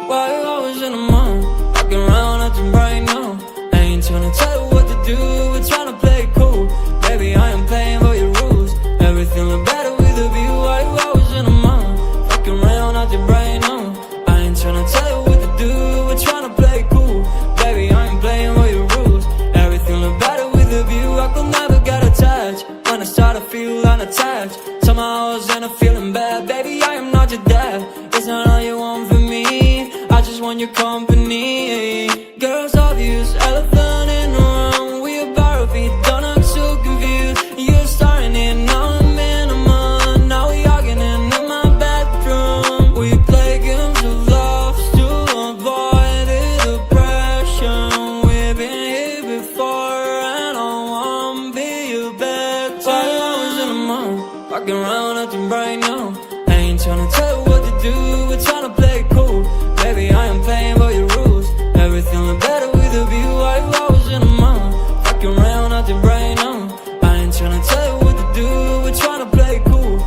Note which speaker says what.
Speaker 1: Why you always in the mood? Walking around acting right now. I ain't tryna tell you what to do, we're tryna play it cool. Baby, I am playing by your rules. Everything look better with a view. Why you always in the mood? Walking around acting right now. I ain't tryna tell you what to do, we're tryna play it cool. Baby, I ain't playing by your rules. Everything look better with a view. I could never get attached. When I start to feel unattached, somehow I was in a feeling bad. Baby, I am not your dad. It's not all you want from me, I just want your company. Girls obvious, elephant in the room. We about feet, don't act so confused. You're starting it, now I'm in a month. Now we arguing in my bedroom. We play games of love to avoid the depression. We've been here before and I wanna be your bed. Why you always in the mood? Walking around acting right now. I ain't tryna tell you what to do, we're tryna play it cool.